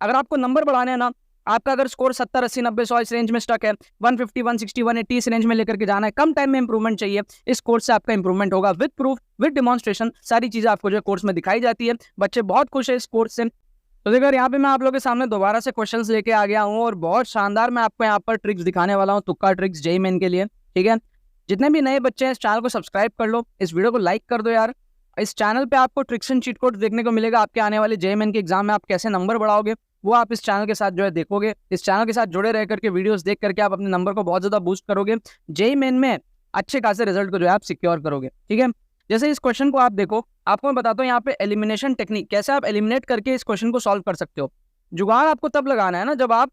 अगर आपको नंबर बढ़ाने हैं ना, आपका अगर स्कोर 70, 80, 90, 100 इस रेंज में स्टक है, 150, 160, 180 इस रेंज में लेकर के जाना है, कम टाइम में इंप्रूवमेंट चाहिए, इस कोर्स से आपका इंप्रूवमेंट होगा विद प्रूफ, विद डिमॉन्स्ट्रेशन, सारी चीजें आपको जो है कोर्स में दिखाई जाती है। बच्चे बहुत खुश है इस कोर्स से। तो देखो यहाँ पे मैं आप लोगों के सामने दोबारा से क्वेश्चंस लेके आ गया हूँ और बहुत शानदार मैं आपको यहाँ पर ट्रिक्स दिखाने वाला हूँ, तुक्का ट्रिक्स जेईई मेन के लिए। ठीक है, जितने भी नए बच्चे हैं इस चैनल को सब्सक्राइब कर लो, इस वीडियो को लाइक कर दो यार। इस चैनल पे आपको ट्रिक्स एंड चीट कोड देखने को मिलेगा। आपके आने वाले जेईई मेन के एग्जाम में आप कैसे नंबर बढ़ाओगे वो आप इस चैनल के साथ जो है देखोगे। इस चैनल के साथ जुड़े रह करके वीडियोस देख करके आप अपने नंबर को बहुत ज्यादा बूस्ट करोगे, जेईई मेन में अच्छे खासे रिजल्ट को जो है आप सिक्योर करोगे। ठीक है, जैसे इस क्वेश्चन को आप देखो, आपको मैं बताता हूँ यहाँ पे एलिमिनेशन टेक्निक कैसे आप एलिमिनेट करके इस क्वेश्चन को सॉल्व कर सकते हो। जुगाड़ आपको तब लगाना है ना जब आप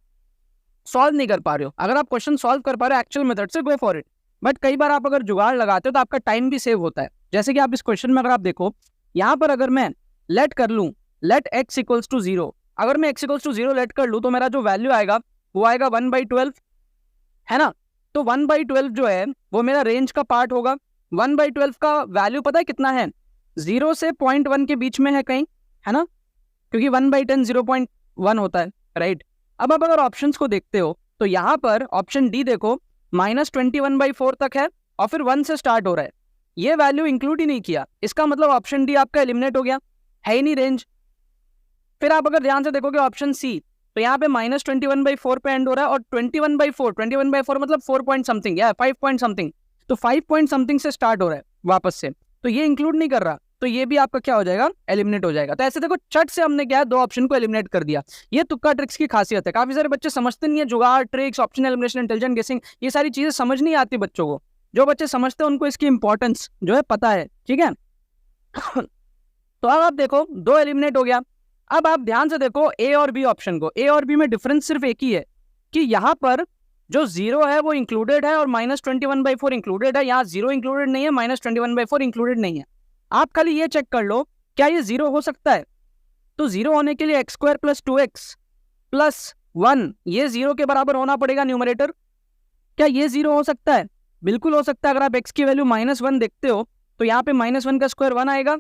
सॉल्व नहीं कर पा रहे हो। अगर आप क्वेश्चन सॉल्व कर पा रहे हो एक्चुअल मेथड से, गो फॉर इट। बट कई बार आप अगर जुगाड़ लगाते हो तो आपका टाइम भी सेव होता है। जैसे कि आप इस क्वेश्चन में अगर आप देखो, यहाँ पर अगर मैं लेट कर लूँ, लेट x इक्वल्स टू 0, अगर मैं x इक्वल्स टू 0 लेट कर लूँ तो मेरा जो वैल्यू आएगा वो आएगा 1/12, है ना। तो 1/12 जो है वो मेरा रेंज का पार्ट होगा। 1/12 का वैल्यू पता है कितना है? 0 से 0.1 के बीच में है कहीं, है ना, क्योंकि 1/10 0.1 होता है, राइट। अब आप अगर ऑप्शंस को देखते हो तो यहाँ पर ऑप्शन डी देखो, -21/4 तक है और फिर 1 से स्टार्ट हो रहा है। ये वैल्यू इंक्लूड ही नहीं किया, इसका मतलब ऑप्शन डी आपका एलिमिनेट हो गया, है ही नहीं रेंज। फिर आप अगर ध्यान से देखोगे ऑप्शन सी, तो यहाँ पे -21/4 पे एंड हो रहा है और 21/4 मतलब 4 पॉइंट समथिंग या 5 पॉइंट समथिंग, तो 5 पॉइंट समथिंग से स्टार्ट हो रहा है वापस से, तो ये इंक्लूड नहीं कर रहा, तो ये भी आपका क्या हो जाएगा? एलिमिनेट हो जाएगा। तो ऐसे देखो चट से हमने क्या है, दो ऑप्शन को एलिमिनेट कर दिया। ये तुक्का ट्रिक्स की खासियत है। काफी सारे बच्चे समझते नहीं है जुगाड़, ट्रिक्स, ऑप्शन एलिमिनेशन, इंटेलिजेंट गेसिंग, ये सारी चीजें समझ नहीं आती बच्चों को। जो बच्चे समझते हैं उनको इसकी इंपॉर्टेंस जो है पता है। ठीक है तो अब आप देखो दो एलिमिनेट हो गया। अब आप ध्यान से देखो ए और बी ऑप्शन को, ए और बी में डिफरेंस सिर्फ एक ही है कि यहाँ पर जो 0 है वो इंक्लूडेड है और -21/4 इंक्लूडेड है, यहाँ 0 इंक्लूडेड नहीं है, -21/4 इंक्लूडेड नहीं है। आप खाली ये चेक कर लो क्या ये 0 हो सकता है। तो 0 होने के लिए x² + 2x + 1 ये 0 के बराबर होना पड़ेगा न्यूमरेटर। क्या ये 0 हो सकता है? बिल्कुल हो सकता है। अगर आप x की वैल्यू -1 देखते हो तो यहाँ पे -1 का स्क्वायर 1 आएगा,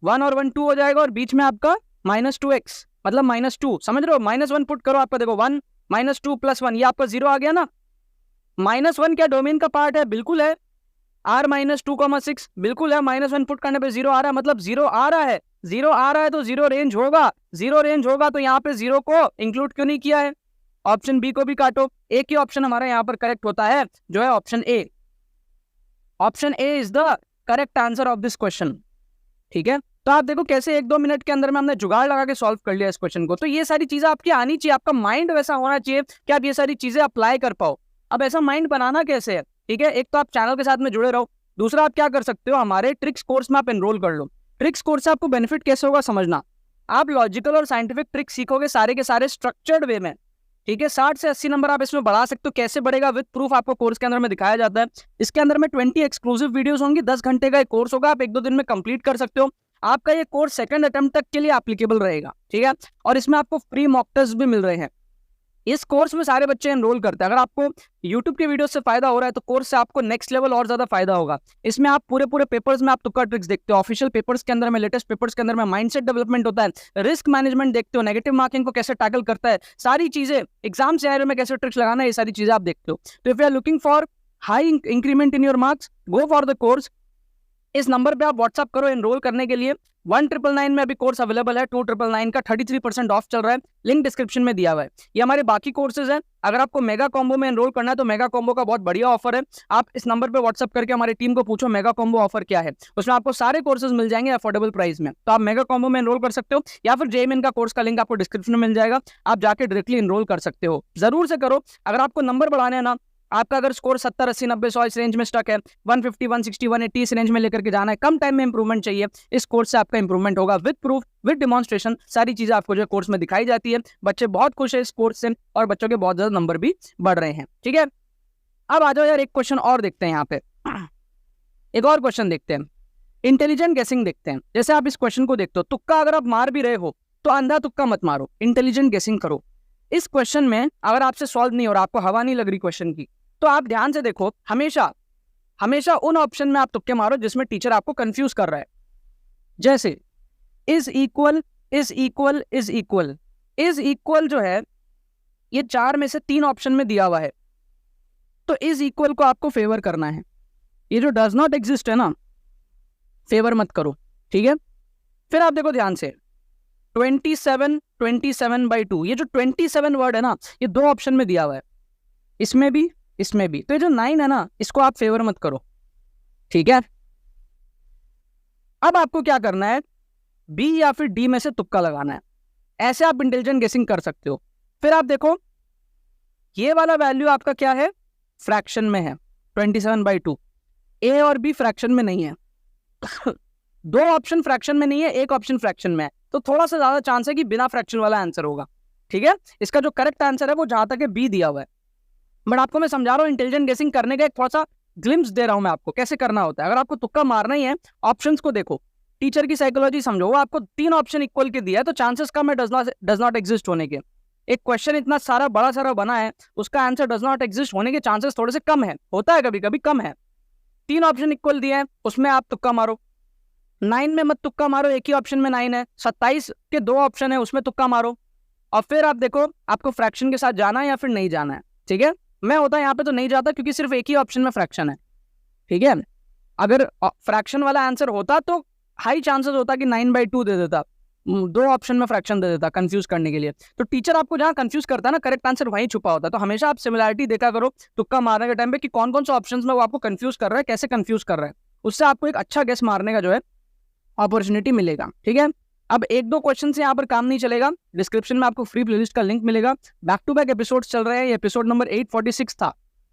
1 और 1 2 हो जाएगा और बीच में आपका -2x मतलब -2, समझ रहे हो। -1 पुट करो, आपका देखो 1 -2 + 1 ये आपका 0 आ गया ना। -1 क्या डोमेन का पार्ट है? बिल्कुल है। r -2,6 बिल्कुल है। -1 पुट करने पे 0 आ रहा है, मतलब 0 आ रहा है। 0 आ रहा है तो 0 रेंज होगा, 0 रेंज होगा तो यहाँ पे 0 को इंक्लूड क्यों नहीं किया है? ऑप्शन बी को भी काटो, एक ही ऑप्शन हमारा यहाँ पर करेक्ट होता है जो है option A. Option A is the correct answer of this question. ठीक है, तो आप देखो कैसे 1-2 मिनट के अंदर में हमने जुगाड़ लगा के सॉल्व कर लिया इस क्वेश्चन को। तो ये सारी चीजें आपकी आनी चाहिए, आपका माइंड वैसा होना चाहिए कि आप ये सारी चीजें अप्लाई कर पाओ। अब ऐसा माइंड बनाना कैसे है? ठीक है, एक तो आप चैनल के साथ में जुड़े रहो, दूसरा आप क्या कर सकते हो, हमारे ट्रिक्स कोर्स में आप एनरोल कर लो। ट्रिक्स कोर्स से आपको बेनिफिट कैसे होगा समझना, आप लॉजिकल और साइंटिफिक ट्रिक्स सीखोगे सारे के सारे स्ट्रक्चर्ड वे में। ठीक है, 60 से 80 नंबर आप इसमें बढ़ा सकते हो। कैसे बढ़ेगा? विद प्रूफ आपको कोर्स के अंदर में दिखाया जाता है। इसके अंदर में 20 एक्सक्लूसिव वीडियोस होंगी, 10 घंटे का एक कोर्स होगा, आप 1-2 दिन में कंप्लीट कर सकते हो। आपका ये कोर्स सेकंड अटेम्प्ट तक के लिए एप्लीकेबल रहेगा। ठीक है, और इसमें आपको फ्री मॉक टेस्ट भी मिल रहे हैं। इस कोर्स में सारे बच्चे एनरोल करते हैं। अगर आपको YouTube के वीडियो से फायदा हो रहा है तो कोर्स से आपको नेक्स्ट लेवल और ज्यादा फायदा होगा। इसमें आप पूरे पेपर्स में आप तुक्का ट्रिक्स देखते हो, ऑफिशियल पेपर्स के अंदर में, लेटेस्ट पेपर्स के अंदर में माइंडसेट डेवलपमेंट होता है, रिस्क मैनेजमेंट देखते हो, नेगेटिव मार्किंग को कैसे टैकल करता है, सारी चीजें, एग्जाम सिनेरियो में कैसे ट्रिक्स लगाना है, ये सारी चीजें आप देखते हो। तो if you are looking for high increment in your marks, go for the course. इस नंबर पे आप व्हाट्सअप करो एनरोल करने के लिए। 1999 में अभी कोर्स अवेलेबल है, 2999 का 33% ऑफ चल रहा है, लिंक डिस्क्रिप्शन में दिया हुआ है। ये हमारे बाकी कोर्सेज हैं। अगर आपको मेगा कॉम्बो में एनरोल करना है तो मेगा कॉम्बो का बहुत बढ़िया ऑफर है। आप इस नंबर पे व्हाट्सअप करके हमारी टीम को पूछो मेगा कॉम्बो ऑफर क्या है, उसमें आपको सारे कोर्सेज मिल जाएंगे अफोर्डेबल प्राइस में। तो आप मेगा कॉम्बो में एनरोल कर सकते हो या फिर जेईई मेन का कोर्स का लिंक आपको डिस्क्रिप्शन में मिल जाएगा, आप जाके डायरेक्टली एनरोल कर सकते हो। जरूर से करो। अगर आपको नंबर बढ़ाने हैं ना, आपका अगर स्कोर 70, 80, 90, 100 इस रेंज में स्टक है, 150, 160, 180 इस रेंज में लेकर के जाना है, कम टाइम में इंप्रूवमेंट चाहिए, इस कोर्स से आपका इंप्रूवमेंट होगा विद प्रूफ, विद डिमॉन्स्ट्रेशन, सारी चीजें आपको जो कोर्स में दिखाई जाती है। बच्चे बहुत खुश है इस कोर्स से और बच्चों के बहुत ज्यादा नंबर भी बढ़ रहे हैं। ठीक है, अब आ जाओ यार, एक क्वेश्चन और देखते हैं। यहाँ पे एक और क्वेश्चन देखते हैं, इंटेलिजेंट गेसिंग देखते हैं। जैसे आप इस क्वेश्चन को देखते हो, तुक्का अगर आप मार भी रहे हो तो अंधा तुक्का मत मारो, इंटेलिजेंट गेसिंग करो। इस क्वेश्चन में अगर आपसे सॉल्व नहीं हो रहा, आपको हवा नहीं लग रही क्वेश्चन की, तो आप ध्यान से देखो, हमेशा उन ऑप्शन में आप तुक्के मारो जिसमें टीचर आपको कंफ्यूज कर रहा है। जैसे is equal, is equal, is equal, is equal जो है ये 4 में से 3 ऑप्शन में दिया हुआ है, तो इज इक्वल को आपको फेवर करना है। ये जो डज नॉट एग्जिस्ट है ना, फेवर मत करो, ठीक है। फिर आप देखो ध्यान से 27/2, ये जो 27 वर्ड है ना, ये 2 ऑप्शन में दिया हुआ है, इसमें भी इसमें भी। तो ये जो 9 है ना, इसको आप फेवर मत करो, ठीक है। अब आपको क्या करना है, बी या फिर डी में से तुक्का लगाना है। ऐसे आप इंटेलिजेंट गेसिंग कर सकते हो। फिर आप देखो ये वाला वैल्यू आपका क्या है, फ्रैक्शन में है 27/2, ए और बी फ्रैक्शन में नहीं है। 2 ऑप्शन फ्रैक्शन में नहीं है, 1 ऑप्शन फ्रैक्शन में है, तो थोड़ा सा ज्यादा चांस है कि बिना फ्रैक्शन वाला आंसर होगा, ठीक है। इसका जो करेक्ट आंसर है वो जहां तक है बी दिया हुआ है। बट आपको मैं समझा रहा हूँ इंटेलिजेंट गेसिंग करने का एक थोड़ा सा ग्लिम्स दे रहा हूं मैं आपको, कैसे करना होता है। अगर आपको तुक्का मारना ही है, ऑप्शंस को देखो, टीचर की साइकोलॉजी समझो, वो आपको 3 ऑप्शन इक्वल के दिया है, तो चांसेस कम है डज नॉट एग्जिस्ट होने के। एक क्वेश्चन इतना सारा बड़ा सारा बना है, उसका आंसर डज नॉट एग्जिस्ट होने के चांसेस थोड़े से कम है, होता है कभी कभी कम है। 3 ऑप्शन इक्वल दिए हैं, उसमें आप तुक्का मारो। 9 में मत तुक्का मारो, एक ही ऑप्शन में 9 है। 27 के 2 ऑप्शन है, उसमें तुक्का मारो। और फिर आप देखो आपको फ्रैक्शन के साथ जाना है या फिर नहीं जाना है, ठीक है। मैं होता यहाँ पे तो नहीं जाता, क्योंकि सिर्फ एक ही ऑप्शन में फ्रैक्शन है, ठीक है। अगर फ्रैक्शन वाला आंसर होता तो हाई चांसेस होता कि 9/2 दे देता, 2 ऑप्शन में फ्रैक्शन दे देता कंफ्यूज करने के लिए। तो टीचर आपको जहां कंफ्यूज करता है ना, करेक्ट आंसर वहीं छुपा होता है। तो हमेशा आप सिमिलैरिटी देखा करो तुक्का मारने के टाइम पे कि कौन कौन से ऑप्शंस में वो आपको कंफ्यूज कर रहा है, कैसे कंफ्यूज कर रहा है। उससे आपको एक अच्छा गेस मारने का जो है अपॉर्चुनिटी मिलेगा, ठीक है। अब 1-2 क्वेश्चन से यहाँ पर काम नहीं चलेगा, डिस्क्रिप्शन में आपको फ्री प्लेलिस्ट का लिंक मिलेगा। बैक टू बैक एपिसोड्स चल रहे हैं, ये एपिसोड नंबर 846 था,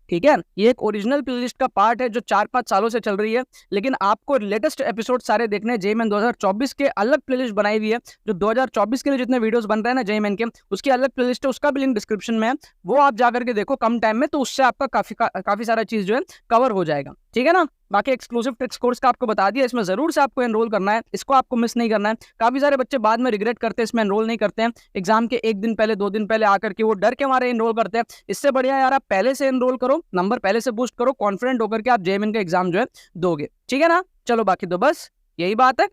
ठीक है। ये एक ओरिजिनल प्लेलिस्ट का पार्ट है जो 4-5 सालों से चल रही है, लेकिन आपको लेटेस्ट एपिसोड सारे देखने हैं। जेईई 2024 के अलग प्लेलिस्ट बनाई हुई है, जो 2024 के लिए जितने वीडियोस बन रहे हैं ना जेईई के, उसकी अलग प्लेलिस्ट है, उसका भी लिंक डिस्क्रिप्शन में है, वो आप जाकर के देखो कम टाइम में, तो उससे आपका काफी सारा चीज जो है कवर हो जाएगा, ठीक है ना। बाकी एक्सक्लूसिव ट्रिक्स कोर्स का आपको बता दिया, इसमें जरूर से आपको एनरोल करना है, इसको आपको मिस नहीं करना है। काफी सारे बच्चे बाद में रिग्रेट करते हैं, इसमें एनरोल नहीं करते हैं, एग्जाम के 1 दिन पहले 2 दिन पहले आकर के वो डर के मारे एनरोल करते हैं। इससे बढ़िया यार आप पहले से एनरोल करो, नंबर पहले से बूस्ट करो, कॉन्फिडेंट होकर के आप जेईई का एग्जाम जो है दोगे, ठीक है ना। चलो बाकी तो बस यही बात है।